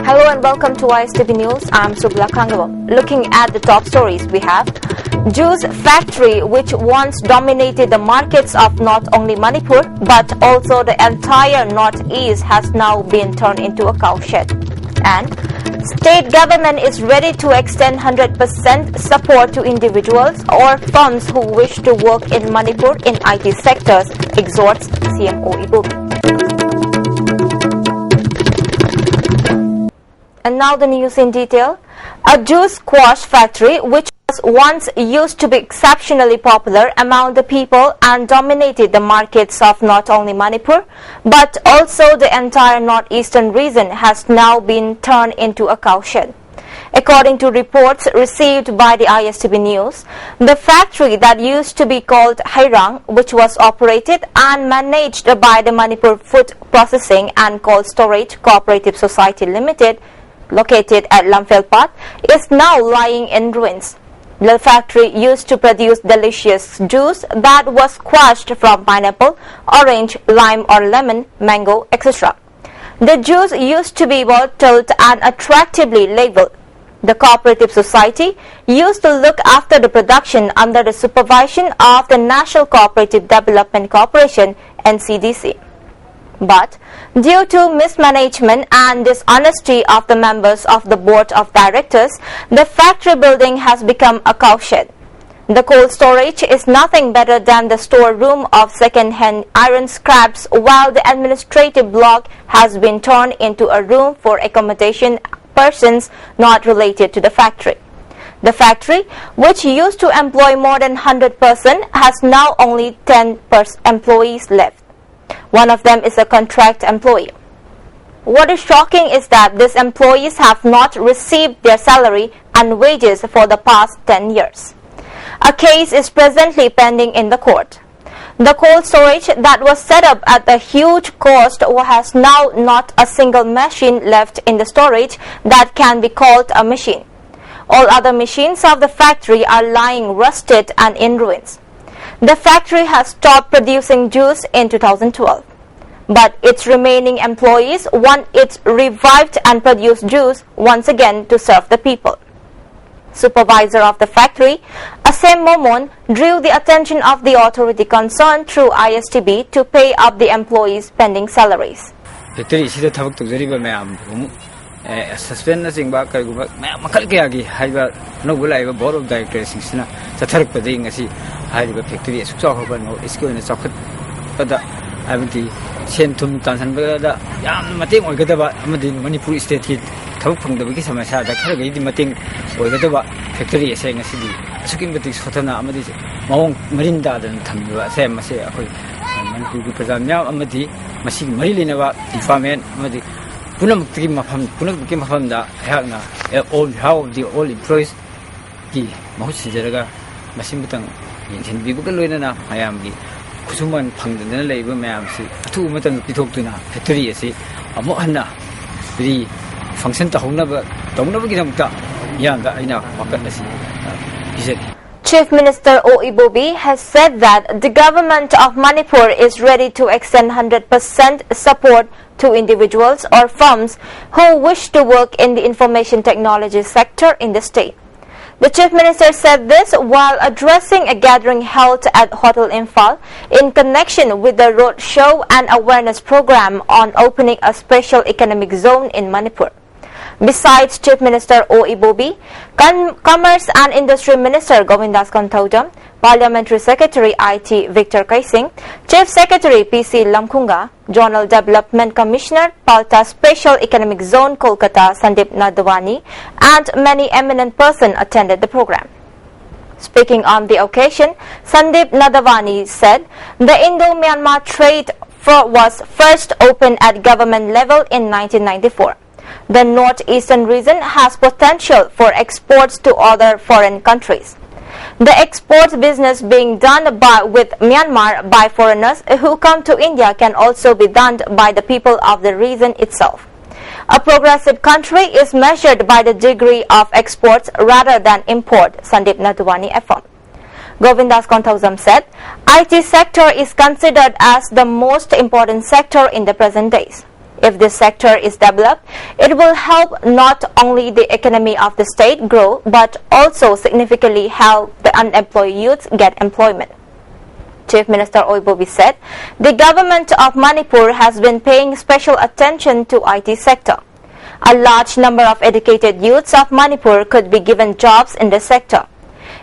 Hello and welcome to ISTV News. I'm Subla Kangava. Looking at the top stories we have. Juice factory which once dominated the markets of not only Manipur but also the entire northeast has now been turned into a cowshed. And state government is ready to extend 100% support to individuals or firms who wish to work in Manipur in IT sectors, exhorts CM Oibobi. And now the news in detail. A juice squash factory which was once used to be exceptionally popular among the people and dominated the markets of not only Manipur but also the entire northeastern region has now been turned into a cowshed. According to reports received by the ISTV News, the factory that used to be called Hairang, which was operated and managed by the Manipur Food Processing and Cold Storage Cooperative Society Limited, located at Lamphel, is now lying in ruins. The factory used to produce delicious juice that was squashed from pineapple, orange, lime or lemon, mango, etc. The juice used to be bottled and attractively labeled. The cooperative society used to look after the production under the supervision of the National Cooperative Development Corporation (NCDC). But due to mismanagement and dishonesty of the members of the board of directors, the factory building has become a cowshed. The cold storage is nothing better than the storeroom of second-hand iron scraps, while the administrative block has been turned into a room for accommodation persons not related to the factory. The factory, which used to employ more than 100 persons, has now only 10 employees left. One of them is a contract employee. What is shocking is that these employees have not received their salary and wages for the past 10 years. A case is presently pending in the court. The cold storage that was set up at a huge cost has now not a single machine left in the storage that can be called a machine. All other machines of the factory are lying rusted and in ruins. The factory has stopped producing juice in 2012, but its remaining employees want it revived and produce juice once again to serve the people. Supervisor of the factory, Asem Momon, drew the attention of the authority concerned through ISTB to pay up the employees' pending salaries. Suspend the thing back, Makalaki, Hiva, Noble, board of directors, Satark Pading, as he had the factory, Sohoban, is going to socket, but I would send to Tansanberda, Mating or Gataba, Amadin, Manipur State hit, talk from the Wikis of my side, I can't get the Mating or Gataba factory, saying a city, Sukin Batis, Hotana, Amadis, Mount Marinda, and Tamua, Sam, say, Manipur Prazania, Amadi, Machine Marinava, Infaman, Amadi. Punam became a fund all how the all employees the Mahusiraga Masimutang in Bibukaluna, I am the Kusuman Pang labor mamsi, 2 Matan Pitokuna, factory, a Mohana, the function to Honaba, don't never get them Yanga, I know, he said. Chief Minister Oibobi has said that the government of Manipur is ready to extend 100% support to individuals or firms who wish to work in the information technology sector in the state. The Chief Minister said this while addressing a gathering held at Hotel Imphal in connection with the road show and awareness program on opening a special economic zone in Manipur. Besides Chief Minister Oibobi, Commerce and Industry Minister Govindas Konthodam, Parliamentary Secretary IT Victor Kaising, Chief Secretary PC Lamkunga, Zonal Development Commissioner Palta Special Economic Zone Kolkata Sandip Nadwani, and many eminent persons attended the program. Speaking on the occasion, Sandip Nadavani said the Indo-Myanmar trade was first opened at government level in 1994. The northeastern region has potential for exports to other foreign countries. The export business being done with Myanmar by foreigners who come to India can also be done by the people of the region itself. A progressive country is measured by the degree of exports rather than import, Sandip Nadwani affirmed. Govindas Kontausam said, IT sector is considered as the most important sector in the present days. If this sector is developed, it will help not only the economy of the state grow, but also significantly help the unemployed youths get employment. Chief Minister Oibobi said, the government of Manipur has been paying special attention to IT sector. A large number of educated youths of Manipur could be given jobs in the sector.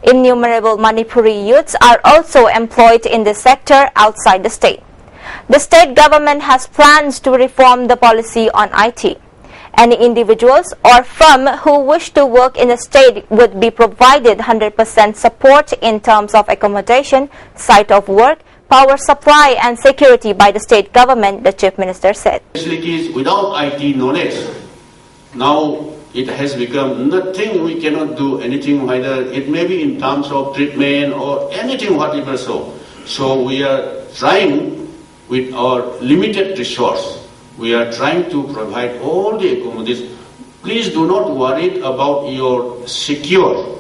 Innumerable Manipuri youths are also employed in the sector outside the state. The state government has plans to reform the policy on IT. Any individuals or firm who wish to work in the state would be provided 100% support in terms of accommodation, site of work, power supply and security by the state government, the Chief Minister said. Facilities without IT knowledge, now it has become nothing, we cannot do anything, either it may be in terms of treatment or anything whatever so. So we are trying with our limited resource. We are trying to provide all the accommodation. Please do not worry about your secure.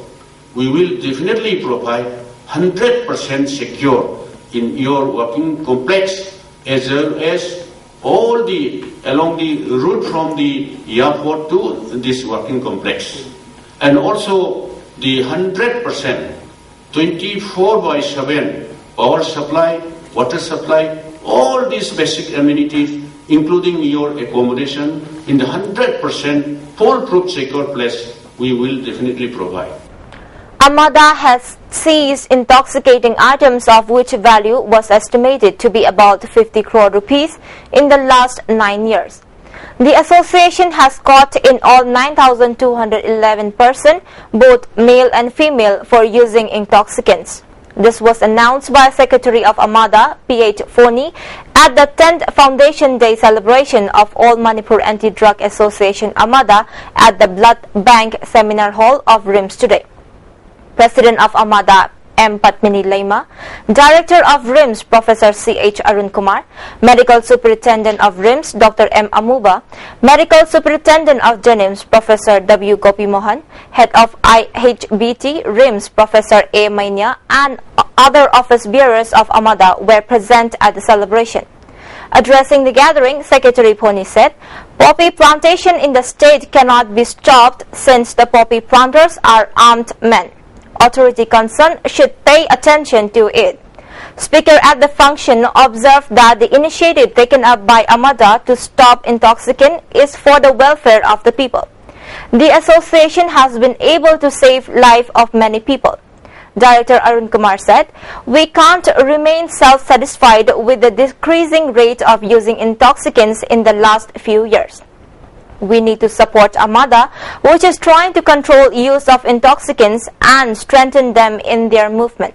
We will definitely provide 100% secure in your working complex, as well as all the along the route from the airport to this working complex. And also the 100% 24/7 power supply, water supply, all these basic amenities, including your accommodation, in the 100% foolproof secure place, we will definitely provide. Amada has seized intoxicating items of which value was estimated to be about 50 crore rupees in the last 9 years. The association has caught in all 9,211 persons, both male and female, for using intoxicants. This was announced by Secretary of Amada, P.H. Foni, at the 10th Foundation Day celebration of All Manipur Anti-Drug Association Amada at the Blood Bank Seminar Hall of RIMS today. President of Amada, M. Padmini Laima, Director of RIMS, Professor C.H. Arun Kumar, Medical Superintendent of RIMS, Dr. M. Amuba, Medical Superintendent of JANIMS, Professor W. Gopi Mohan, Head of IHBT, RIMS, Professor A. Mainya, and other office bearers of Amada were present at the celebration. Addressing the gathering, Secretary Poni said, poppy plantation in the state cannot be stopped since the poppy planters are armed men. Authority concerned should pay attention to it. Speaker at the function observed that the initiative taken up by Amada to stop intoxicant is for the welfare of the people. The association has been able to save life of many people. Director Arun Kumar said, we can't remain self-satisfied with the decreasing rate of using intoxicants in the last few years. We need to support Amada, which is trying to control use of intoxicants and strengthen them in their movement.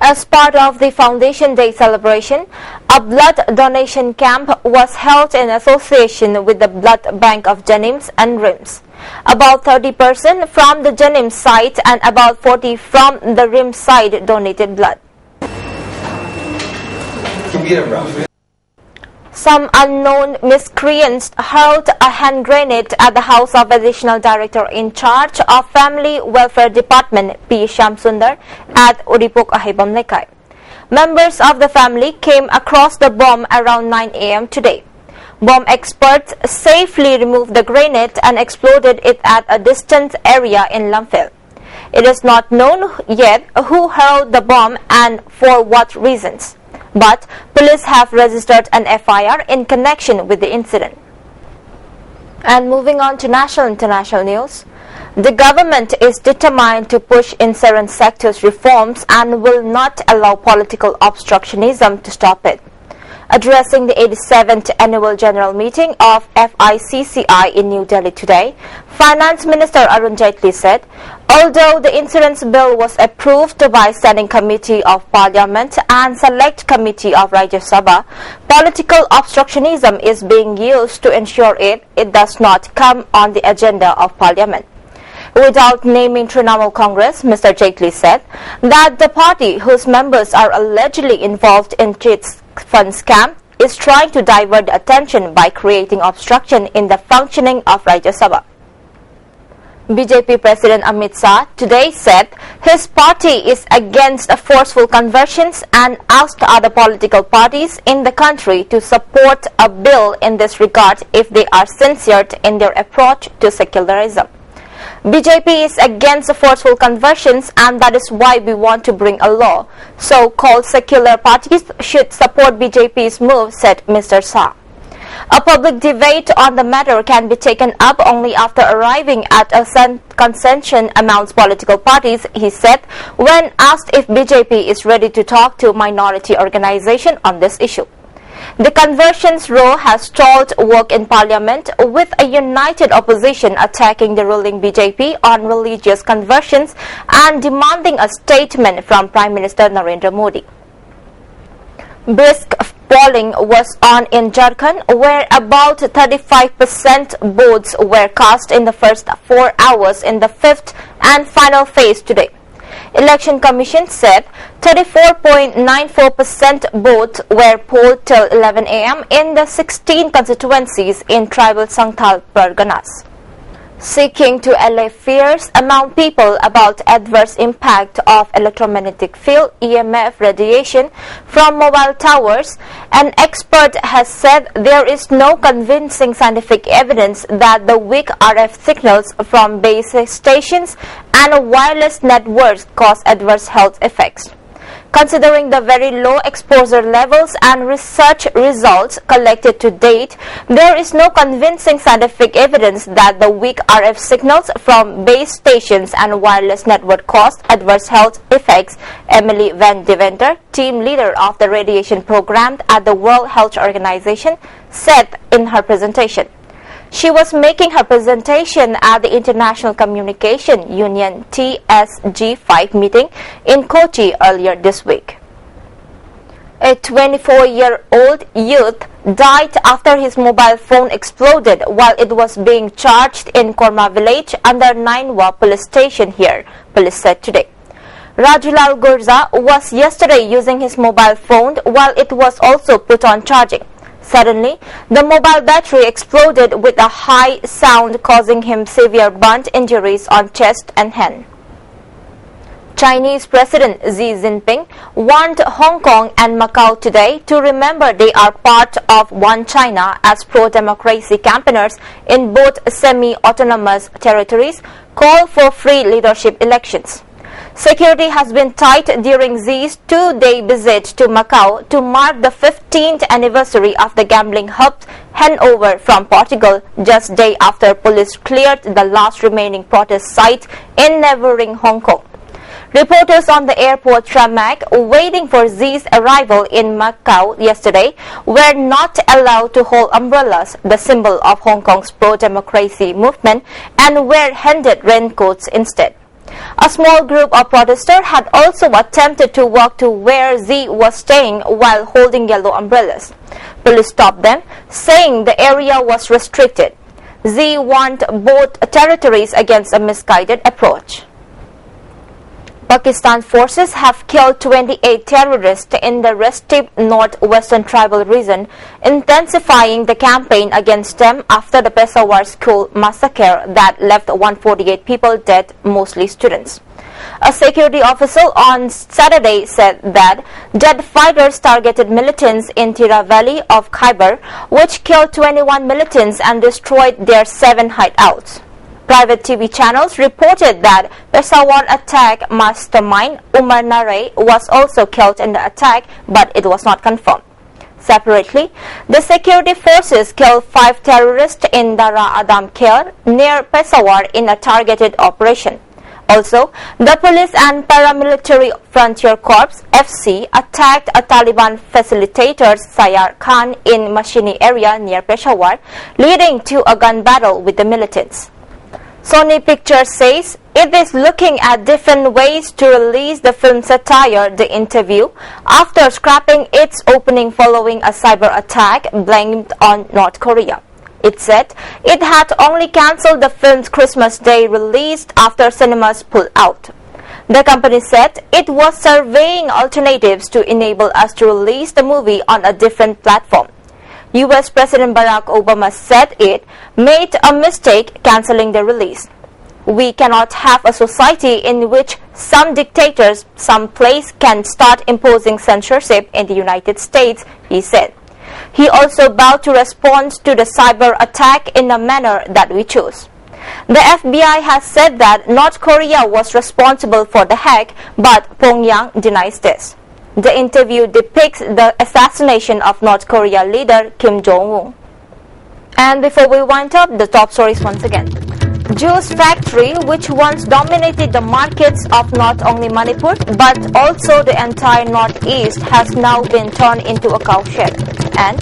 As part of the Foundation Day celebration, a blood donation camp was held in association with the Blood Bank of JANIMS and RIMS. About 30% from the JANIMS site and about 40 from the RIMS side donated blood. Some unknown miscreants hurled a hand grenade at the house of Additional Director in charge of Family Welfare Department, P. Shamsundar, at Uripok, Ahibam Lekai. Members of the family came across the bomb around 9 a.m. today. Bomb experts safely removed the grenade and exploded it at a distant area in Lamphel. It is not known yet who hurled the bomb and for what reasons, but police have registered an FIR in connection with the incident. And moving on to national and international news, the government is determined to push in certain sectors reforms and will not allow political obstructionism to stop it. Addressing the 87th Annual General Meeting of FICCI in New Delhi today, Finance Minister Arun Jaitley said, although the insurance bill was approved by Standing Committee of Parliament and Select Committee of Rajya Sabha, political obstructionism is being used to ensure it does not come on the agenda of Parliament. Without naming Trinamool Congress, Mr. Jaitley said that the party whose members are allegedly involved in cheat fund scam is trying to divert attention by creating obstruction in the functioning of Rajya Sabha. BJP President Amit Shah today said his party is against forceful conversions and asked other political parties in the country to support a bill in this regard if they are sincere in their approach to secularism. BJP is against forceful conversions, and that is why we want to bring a law. So-called secular parties should support BJP's move, said Mr. Shah. A public debate on the matter can be taken up only after arriving at a consensus amongst political parties, he said, when asked if BJP is ready to talk to minority organization on this issue. The conversions row has stalled work in Parliament, with a united opposition attacking the ruling BJP on religious conversions and demanding a statement from Prime Minister Narendra Modi. Brisk polling was on in Jharkhand, where about 35% votes were cast in the first 4 hours in the fifth and final phase today. Election Commission said 34.94% votes were polled till 11 a.m. in the 16 constituencies in tribal Santhal Parganas. Seeking to allay fears among people about adverse impact of electromagnetic field (EMF) radiation from mobile towers, an expert has said there is no convincing scientific evidence that the weak RF signals from base stations and wireless networks cause adverse health effects. Considering the very low exposure levels and research results collected to date, there is no convincing scientific evidence that the weak RF signals from base stations and wireless network cause adverse health effects, Emily Van Deventer, team leader of the radiation program at the World Health Organization, said in her presentation. She was making her presentation at the International Communication Union TSG5 meeting in Kochi earlier this week. A 24-year-old youth died after his mobile phone exploded while it was being charged in Korma village under Nainwa police station here, police said today. Rajulal Gurza was yesterday using his mobile phone while it was also put on charging. Suddenly, the mobile battery exploded with a high sound, causing him severe burn injuries on chest and hand. Chinese President Xi Jinping warned Hong Kong and Macau today to remember they are part of one China as pro-democracy campaigners in both semi-autonomous territories call for free leadership elections. Security has been tight during Xi's two-day visit to Macau to mark the 15th anniversary of the gambling hub's handover from Portugal, just day after police cleared the last remaining protest site in neighboring Hong Kong. Reporters on the airport tarmac waiting for Xi's arrival in Macau yesterday were not allowed to hold umbrellas, the symbol of Hong Kong's pro-democracy movement, and were handed raincoats instead. A small group of protesters had also attempted to walk to where Xi was staying while holding yellow umbrellas. Police stopped them, saying the area was restricted. Xi warned both territories against a misguided approach. Pakistan forces have killed 28 terrorists in the restive northwestern tribal region, intensifying the campaign against them after the Peshawar school massacre that left 148 people dead, mostly students. A security official on Saturday said that dead fighters targeted militants in Tira Valley of Khyber, which killed 21 militants and destroyed their 7 hideouts. Private TV channels reported that Peshawar attack mastermind Umar Naray was also killed in the attack, but it was not confirmed. Separately, the security forces killed 5 terrorists in Dara Adam Khair near Peshawar in a targeted operation. Also, the police and paramilitary Frontier Corps (FC) attacked a Taliban facilitator Sayar Khan in Mashini area near Peshawar, leading to a gun battle with the militants. Sony Pictures says it is looking at different ways to release the film satire The Interview after scrapping its opening following a cyber attack blamed on North Korea. It said it had only cancelled the film's Christmas Day release after cinemas pulled out. The company said it was surveying alternatives to enable us to release the movie on a different platform. US President Barack Obama said it made a mistake cancelling the release. We cannot have a society in which some dictators someplace can start imposing censorship in the United States, he said. He also vowed to respond to the cyber attack in a manner that we chose. The FBI has said that North Korea was responsible for the hack, but Pyongyang denies this. The interview depicts the assassination of North Korea leader Kim Jong-un. And before we wind up, the top stories once again. Juice factory, which once dominated the markets of not only Manipur but also the entire northeast, has now been turned into a cowshed. And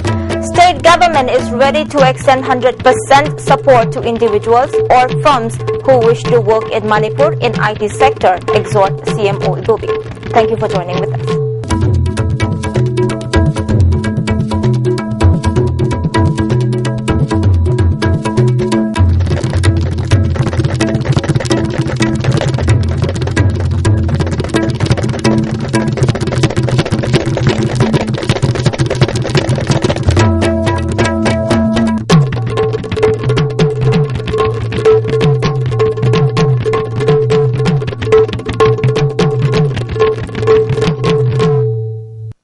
state government is ready to extend 100% support to individuals or firms who wish to work in Manipur in IT sector, exhort CMO Igobi. Thank you for joining with us.